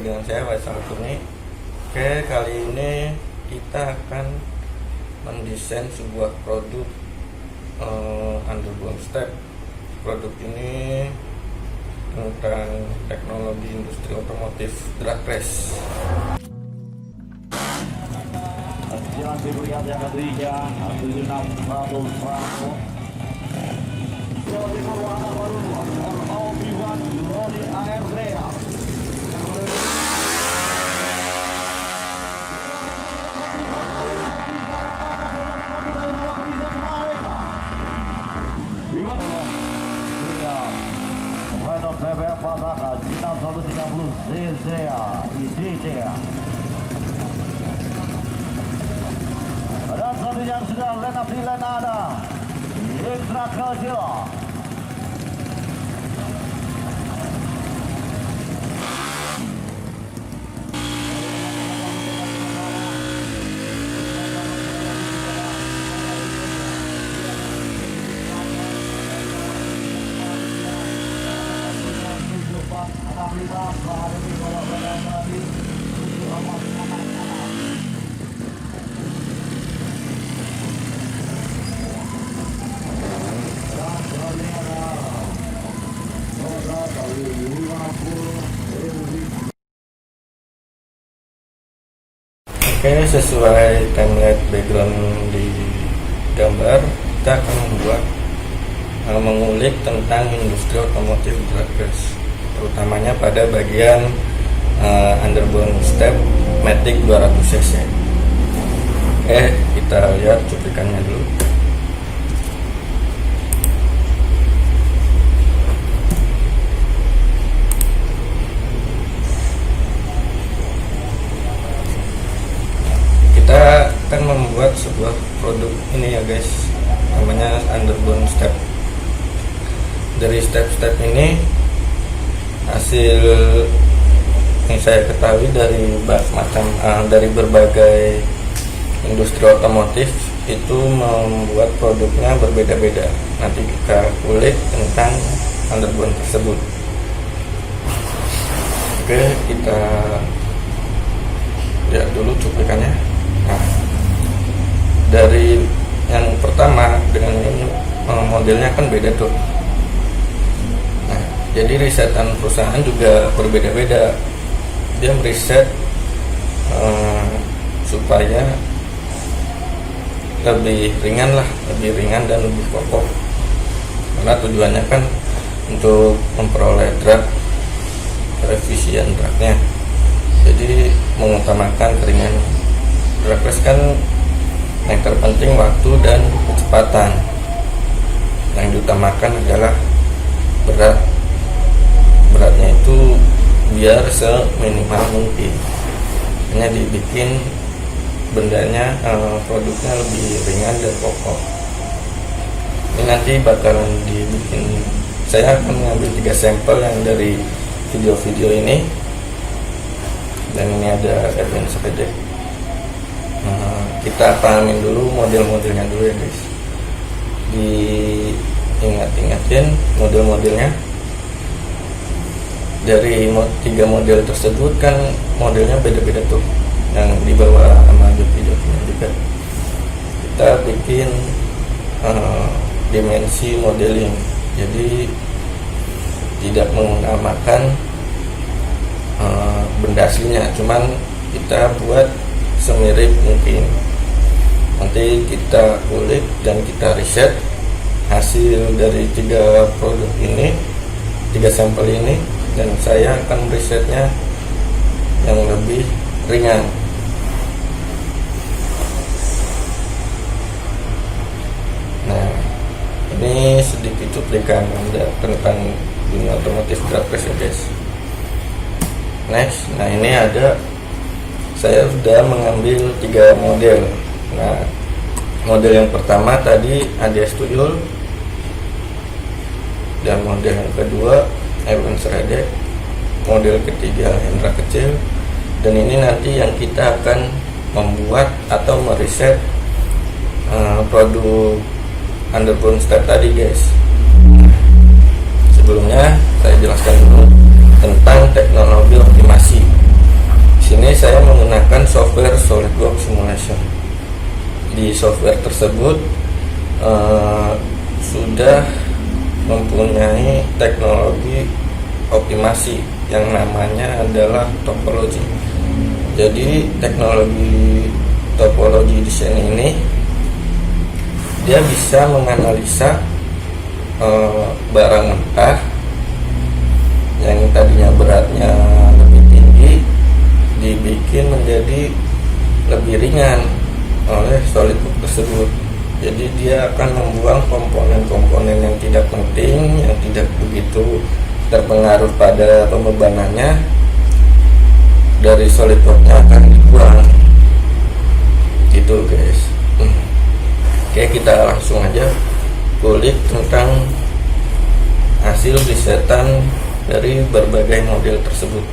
dengan saya Faisal Kurni. Oke, kali ini kita akan mendesain sebuah produk underbone step. Produk ini tentang teknologi industri otomotif drag race. BBM Pasaka 6130 CCA IDCA. Dan selanjutnya sudah line up di line ada Indra Kecil. Oke, sesuai template background di gambar, kita akan mengulik tentang industri otomotif drag race, terutamanya pada bagian underbone step Matic 200 cc. Oke, kita lihat cuplikannya dulu. Kita akan membuat sebuah produk ini ya guys, namanya underbone step. Dari step-step ini hasil yang saya ketahui dari berbagai industri otomotif itu membuat produknya berbeda-beda. Nanti kita kulik tentang underbone tersebut. Oke, kita lihat dulu cuplikannya. Nah, dari yang pertama dengan ini modelnya kan beda tuh. Nah, jadi risetan perusahaan juga berbeda-beda. Dia meriset supaya lebih ringan dan lebih kokoh. Karena tujuannya kan untuk memperoleh drag, efisien dragnya. Jadi mengutamakan keringan. Drag race kan yang terpenting waktu dan kecepatan. Yang diutamakan adalah beratnya itu biar seminimal mungkin. Hanya dibikin bendanya, produknya lebih ringan dan kokoh. Ini nanti bakalan dibikin. Saya akan mengambil 3 sampel yang dari video-video ini. Dan ini ada advance sepeda. Kita pahamin dulu model-modelnya dulu ya guys. Diingat-ingatin model-modelnya. Dari 3 model tersebut kan modelnya beda-beda tuh, yang dibawa sama joki-jokinya juga. Kita bikin dimensi modeling, jadi tidak menggunakan benda aslinya, cuman kita buat semirip mungkin. Nanti kita kulik dan kita riset hasil dari 3 produk ini, 3 sampel ini, dan saya akan merisetnya yang lebih ringan. Nah, ini sedikit cuplikan tentang dunia otomotif drag race ya guys. Next, nah ini saya sudah mengambil 3 model. Nah, model yang pertama tadi ADS Tuyul, dan model yang kedua Evans Rede, model ketiga Hendra Kecil, dan ini nanti yang kita akan membuat atau meriset produk underbone step tadi guys. Sebelumnya saya jelaskan dulu tentang teknologi optimasi. sini saya menggunakan software SolidWorks Simulation. Di software tersebut sudah mempunyai teknologi optimasi yang namanya adalah topologi. Jadi teknologi topologi desain ini dia bisa menganalisa barang mentah yang tadinya beratnya lebih tinggi dibikin menjadi lebih ringan oleh SolidWorks tersebut. Jadi dia akan membuang komponen-komponen yang tidak penting, yang tidak begitu terpengaruh pada pembebanannya, dari SolidWorks-nya akan dibuang gitu guys. Oke, kita langsung aja kulik tentang hasil risetan dari berbagai model tersebut.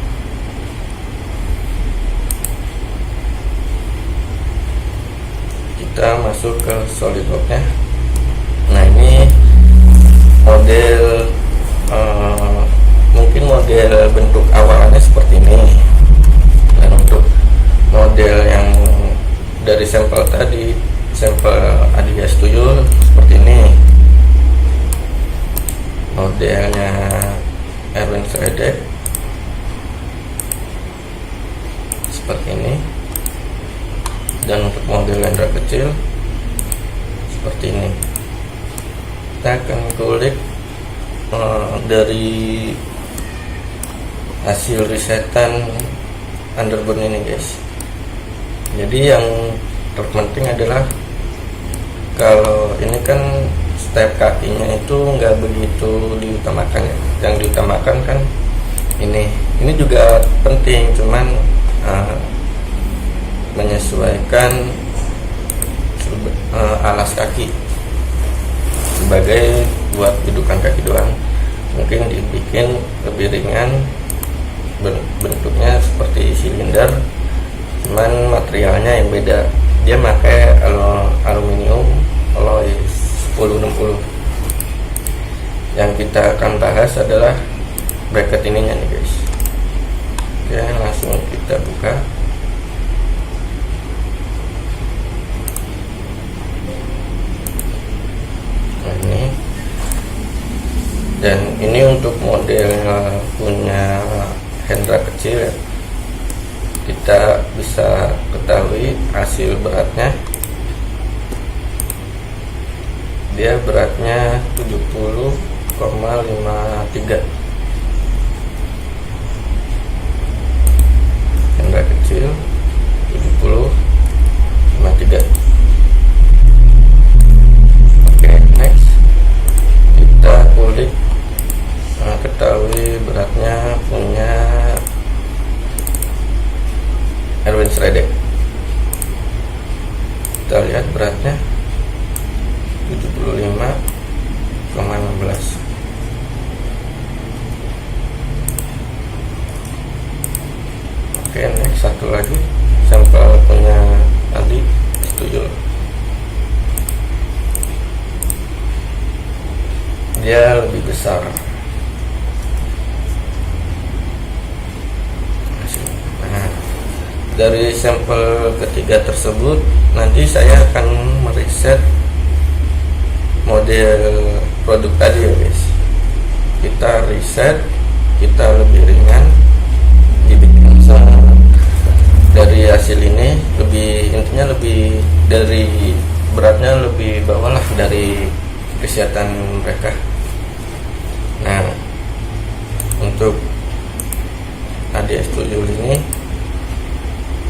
Kita masuk ke SolidWorks-nya. Nah, ini model mungkin model bentuk awalannya seperti ini. Dan untuk model yang dari sampel tadi, sampel ADS 7 seperti ini. Modelnya Erwin Schreeder seperti ini. Dan untuk model lender kecil seperti ini. Kita akan kulik dari hasil risetan underbone ini guys. Jadi yang terpenting adalah kalau ini kan step kakinya itu nggak begitu diutamakan ya. Yang diutamakan kan ini juga penting, cuman menyesuaikan alas kaki sebagai buat dudukan kaki doang, mungkin dibikin lebih ringan, bentuknya seperti silinder, cuman materialnya yang beda. Dia pakai aluminium alloy 1060. Yang kita akan bahas adalah bracket ininya nih guys. Oke, langsung kita buka. Ini, dan ini untuk model punya hendra kecil ya. Kita bisa ketahui hasil beratnya. Dia beratnya 70,53. Hendra kecil 70,53. Next, kita kulik ketahui beratnya punya Erwin Schreeder. Kita lihat beratnya 75,16. Oke, next, satu lagi sampel punya tadi 7. Dia lebih besar. Nah, dari sampel ketiga tersebut nanti saya akan meriset model produk tadi ya guys. Kita riset, kita lebih ringan, dibikin dari hasil ini intinya lebih dari beratnya lebih bawah lah dari kesehatan mereka. Nah, untuk ADS 7 ini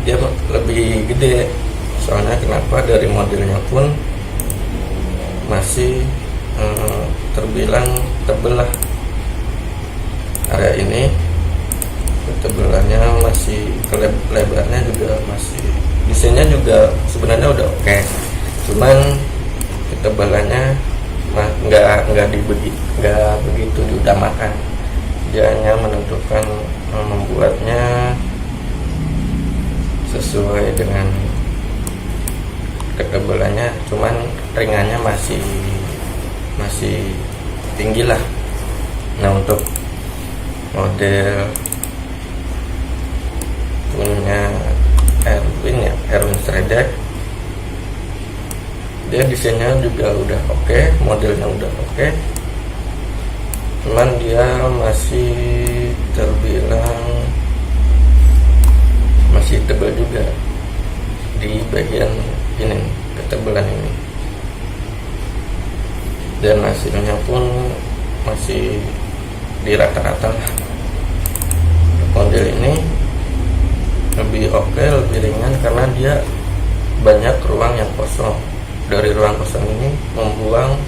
dia lebih gede. Soalnya kenapa? Dari modelnya pun masih terbilang tebel lah. Area ini ketebalannya masih, lebarnya juga masih, desainnya juga sebenarnya udah oke. Cuman ketebalannya nggak begitu diutamakan. Dia hanya menentukan membuatnya sesuai dengan ketebalannya, cuman ringannya masih tinggi lah. Nah, untuk model punya mesin ya, Erwin Stradek. Dia desainnya juga udah oke, modelnya udah oke, cuman dia masih terbilang masih tebal juga di bagian ini, ketebalan ini, dan hasilnya pun masih di rata-rata lah. Model ini lebih oke, lebih ringan karena dia banyak ruang yang kosong. Dari ruang kosong ini membuang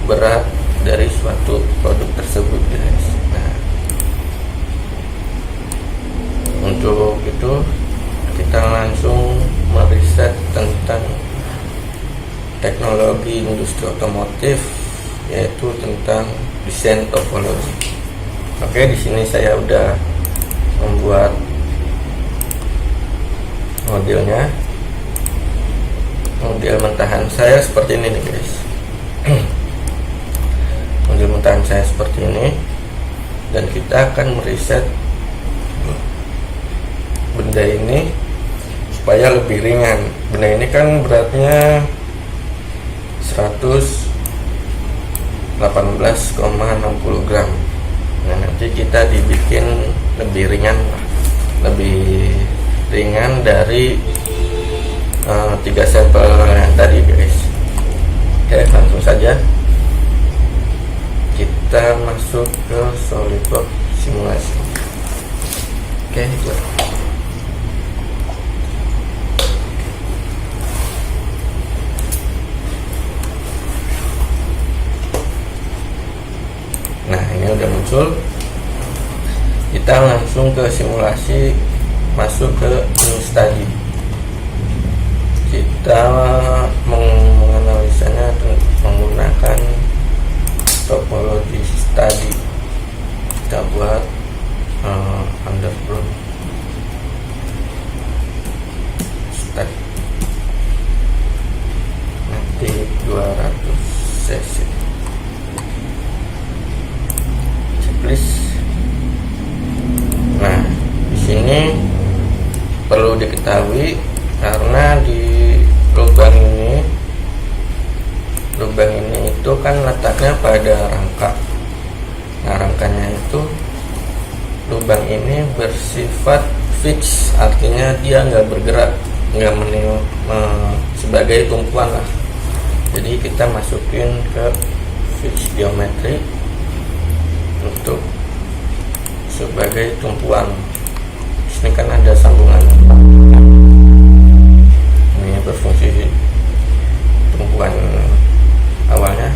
berat dari suatu produk tersebut, guys. Nah, untuk itu kita langsung meriset tentang teknologi industri otomotif, yaitu tentang desain topologi. Oke, di sini saya udah membuat modelnya. Model mentahan saya seperti ini nih, guys. Model mentahan saya seperti ini, dan kita akan meriset benda ini supaya lebih ringan. Benda ini kan beratnya 118,60 gram. Nah, nanti kita dibikin lebih ringan dari 3 sampel yang tadi, guys. Oke, langsung saja kita masuk ke SolidWorks simulasi. Oke, itu. Nah, ini udah muncul. Kita langsung ke simulasi, masuk ke new study. Kita menganalisanya menggunakan topologi study. Kita buat underground study, nanti 200 cc. Checklist. Nah, di sini perlu diketahui karena di lubang ini itu kan letaknya pada rangka. Nah, rangkanya itu, lubang ini bersifat fix, artinya dia nggak bergerak, nggak sebagai tumpuan lah. Jadi kita masukin ke fix geometri untuk sebagai tumpuan. Di sini kan ada sambungan, ini berfungsi tumpuan awalnya.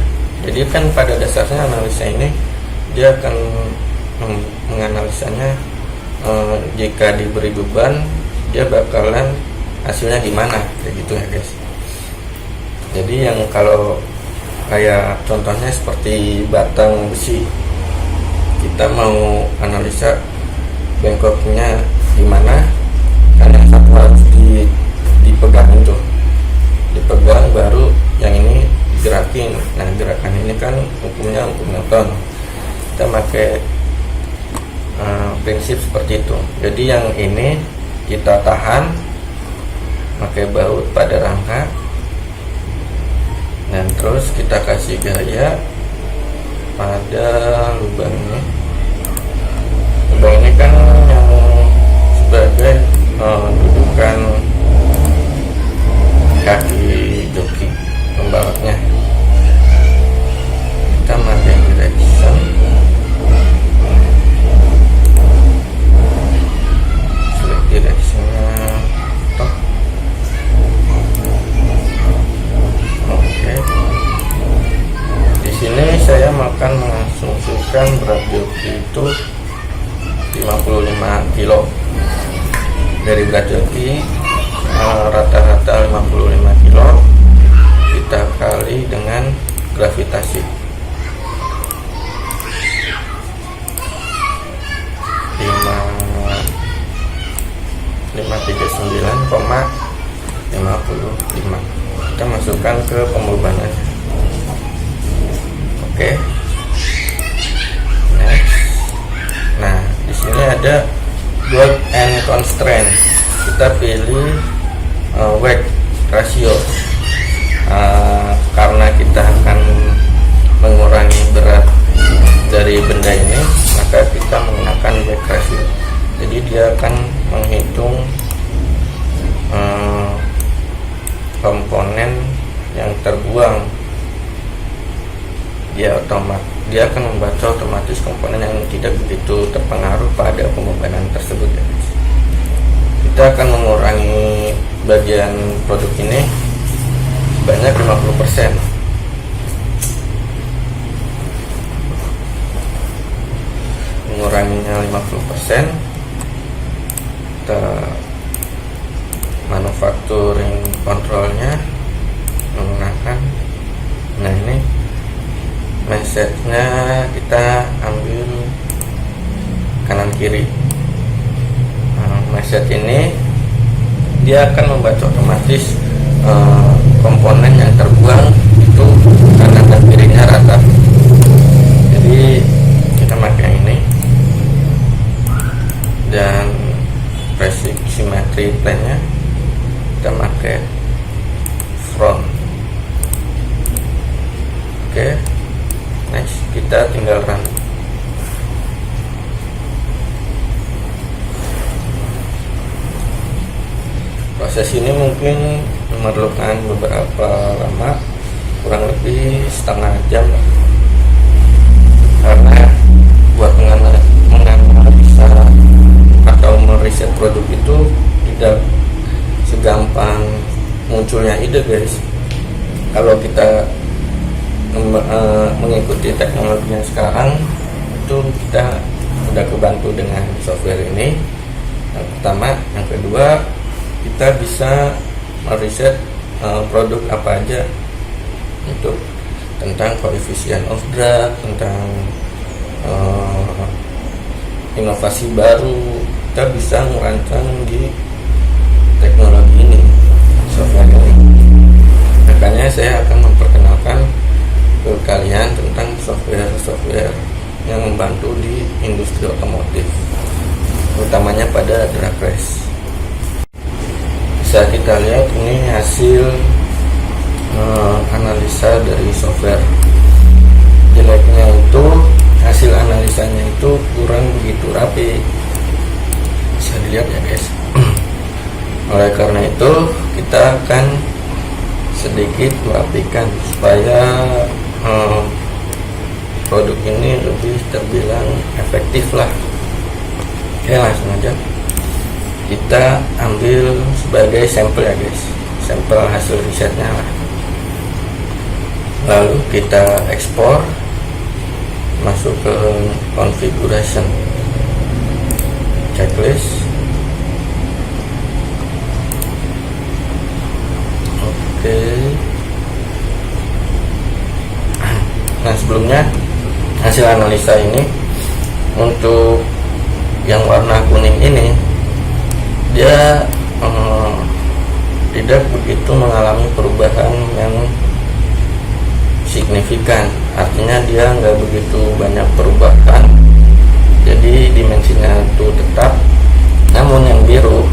Jadi kan pada dasarnya analisa ini dia akan menganalisanya, jika diberi beban dia bakalan hasilnya gimana, kayak gitu ya, guys. Jadi yang kalau kayak contohnya seperti batang besi, kita mau analisa bengkoknya gimana, kan yang satu harus dipegangin tuh, dipegang baru yang ini digerakin. Nah, gerakan ini kan hukumnya hukum Newton. Kita pakai prinsip seperti itu. Jadi yang ini kita tahan pakai baut pada rangka, dan terus kita kasih gaya pada lubang ini. Lubang ini kan yang sebagai dudukan kaki joki pembalapnya. Kita pakai direction, select directionnya top. Oke, di sini saya akan mengasumsikan berat joki itu 55 kilo. Dari berat joki rata-rata 55 kilo, kita kali dengan gravitasi 539,55. Kita masukkan ke pembebanannya. Oke. Next. Nah, di sini ada load and constraint. Kita pilih weight ratio. Karena kita akan mengurangi berat dari benda ini, maka kita menggunakan weight ratio. Jadi dia akan menghitung komponen yang terbuang. Dia akan membaca otomatis komponen yang tidak begitu terpengaruh pada pembebanan tersebut, guys. Kita akan mengurangi bagian produk ini sebanyak 50%. Menguranginya 50%, kita manufacturing kontrolnya menggunakan, nah ini message-nya kita ambil kanan kiri. Message ini dia akan membaca otomatis komponen yang terbuang itu kanan dan kirinya rata. Jadi kita pakai ini, dan basic symmetry plane-nya kita pakai front. Oke, next kita tinggal run. Proses ini mungkin memerlukan beberapa lama, kurang lebih setengah jam, karena buat menganalisa atau meriset produk itu tidak segampang munculnya ide, guys. Kalau kita mengikuti teknologi yang sekarang, itu kita udah kebantu dengan software ini. Yang pertama, yang kedua, kita bisa meriset produk apa aja untuk tentang coefficient of drag, tentang inovasi baru. Kita bisa merancang di teknologi ini, software ini. Makanya saya akan memperkenalkan ke kalian tentang software yang membantu di industri otomotif, utamanya pada drag race. Bisa kita lihat ini hasil analisa dari software. Jeleknya itu hasil analisanya itu kurang begitu rapi, bisa dilihat ya, guys. Oleh karena itu kita akan sedikit merapikan supaya produk ini lebih terbilang efektif lah. Oke, langsung aja kita ambil sebagai sampel ya, guys, sampel hasil risetnya lah. Lalu kita ekspor, masuk ke configuration checklist. Oke. Nah, sebelumnya hasil analisa ini untuk yang warna kuning ini dia tidak begitu mengalami perubahan yang signifikan. Artinya dia nggak begitu banyak perubahan, jadi dimensinya itu tetap. Namun yang biru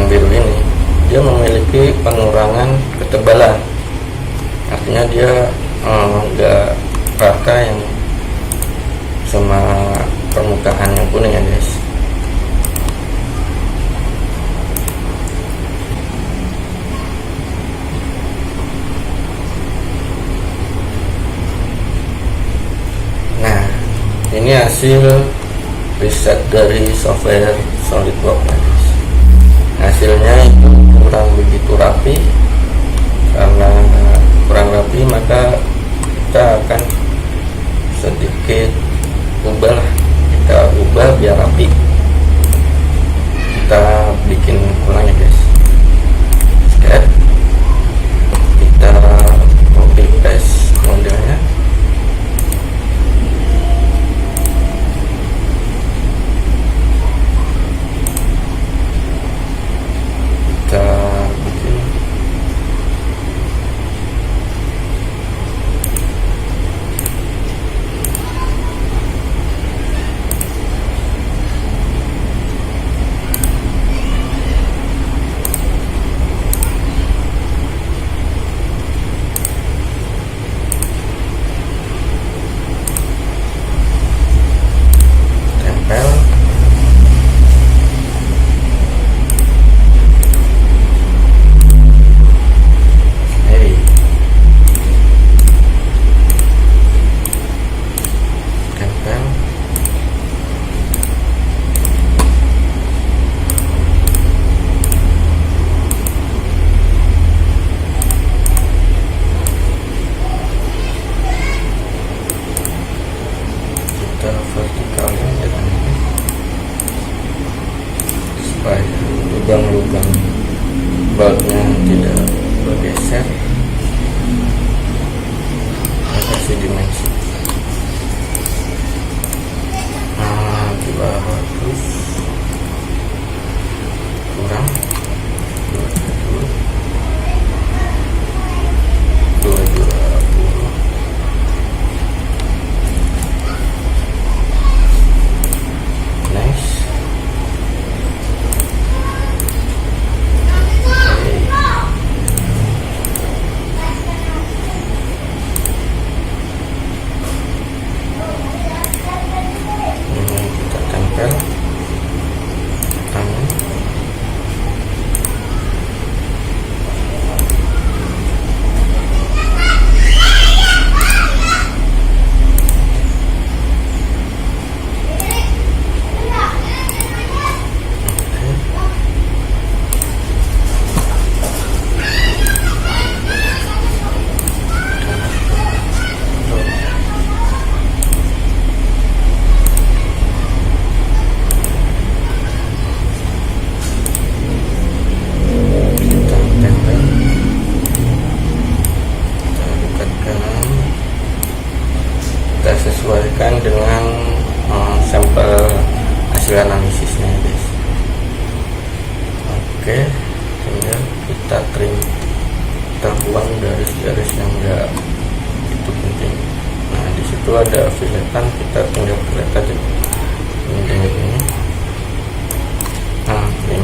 ini dia memiliki pengurangan ketebalan, artinya dia nggak rata yang sama permukaan yang kuning ya, guys. Nah, ini hasil riset dari software SolidWorks, guys. Hasilnya itu kurang begitu rapi. Karena kurang rapi, maka kita akan sedikit ubah lah. Kita ubah biar rapi. Kita bikin ulang ya, guys. Sketch. Kita copy paste modelnya. Kita bikin buang garis-garis yang enggak itu penting. Nah di situ ada filetan, kita tinggal filet aja ini. Nah 5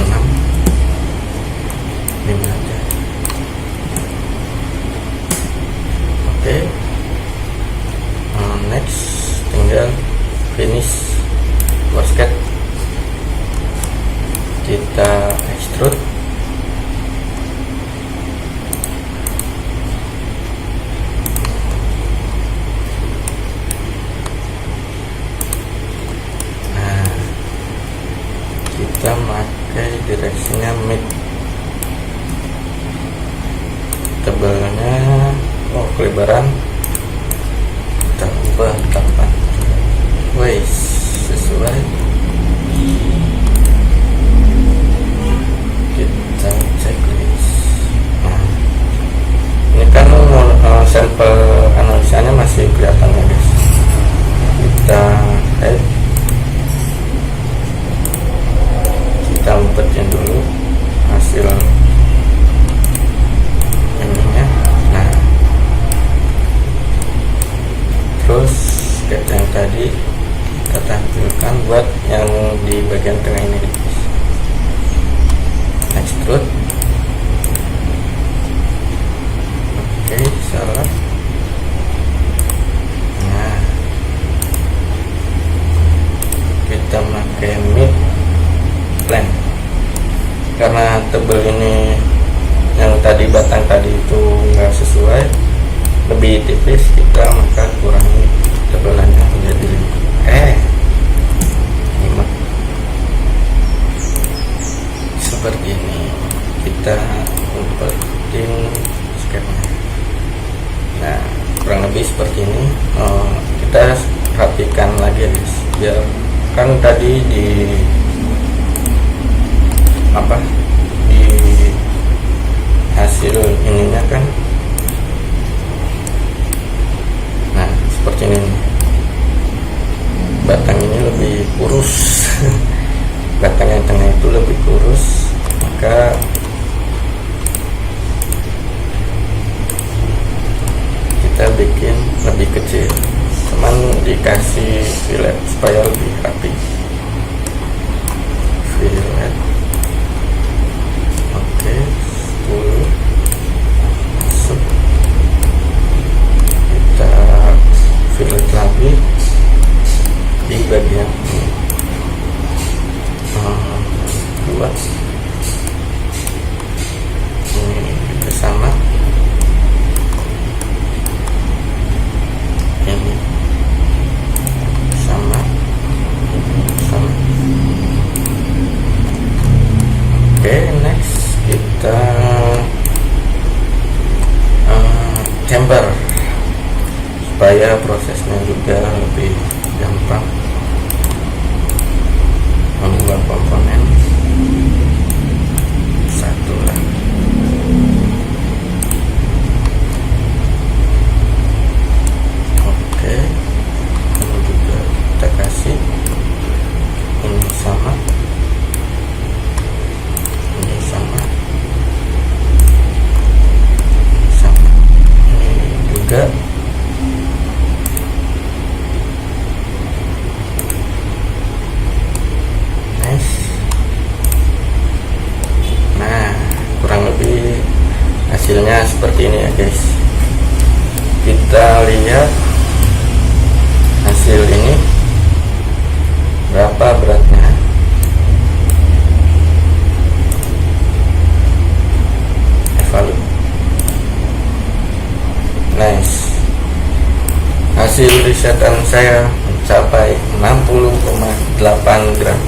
6 5 aja. Oke. Next tinggal finish wasket, kita extrude. Nah kita pakai direksinya mid, tebalnya kelebaran kita ubah 8. Wes sesuai, kita checklist. Nah ini kan sampel analisanya masih kelihatan ya guys, kita add, kita umpetin dulu hasil ininya. Nah terus sketch yang tadi kita tampilkan buat yang di bagian tengah ini guys. Extrude. Oke, salah. Nah kita pakai mid plane karena tebel ini, yang tadi batang tadi itu nggak sesuai, lebih tipis, kita maka kurangi tebelannya menjadi 5 seperti ini. Kita umpetin sketnya. Nah kurang lebih seperti ini. Kita perhatikan lagi guys, biar kan tadi di hasil ininya kan. Nah seperti ini nih. Batang ini lebih kurus batang yang tengah itu lebih kurus, maka kita bikin lebih kecil, cuman dikasih fillet supaya lebih rapi. Fillet oke, 10 masuk, kita fillet lagi di bagian ini. 2 ini juga sama, ini sama. Oke, next kita chamber supaya prosesnya juga lebih gampang membuat komponen. Satu lah. Oke, ini juga kita kasih, ini sama, ini sama, sama, ini juga. Hasilnya seperti ini ya guys. Kita lihat hasil ini berapa beratnya. Evaluate. Nice. Hasil risetan saya mencapai 60,8 gram.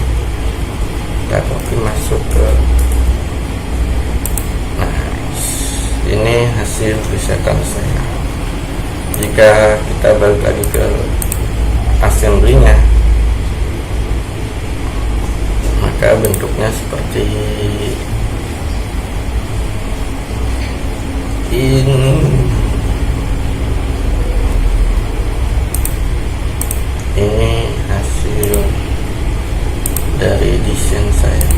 Kita copy masuk ke, ini hasil risetan saya. Jika kita balik lagi ke assembly-nya, maka bentuknya seperti ini. Ini hasil dari desain saya.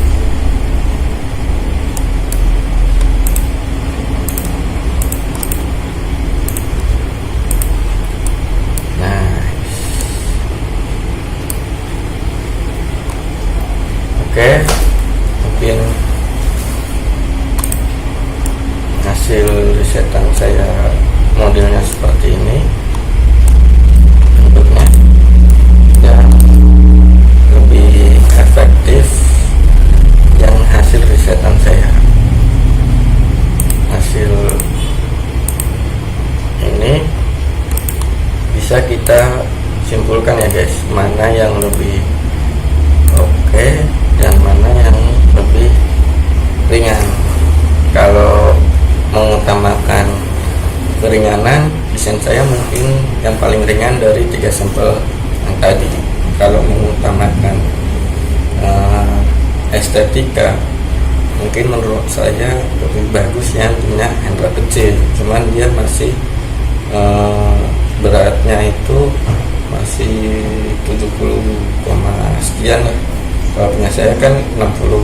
risetan saya modelnya seperti ini bentuknya, dan lebih efektif yang hasil risetan saya. Hasil ini bisa kita simpulkan ya guys, mana yang lebih oke dan mana yang lebih ringan. Kalau mengutamakan keringanan, desain saya mungkin yang paling ringan dari 3 sampel yang tadi. Kalau mengutamakan estetika, mungkin menurut saya lebih bagus yang punya handle kecil, cuman dia masih beratnya itu masih 70, sekian lah. Kalau punya saya kan 60.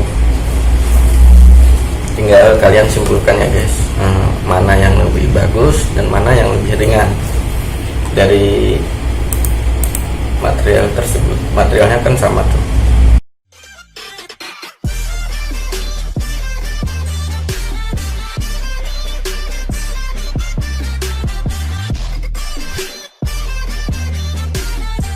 Tinggal kalian simpulkan ya guys, mana yang lebih bagus dan mana yang lebih ringan dari material tersebut. Materialnya kan sama tuh.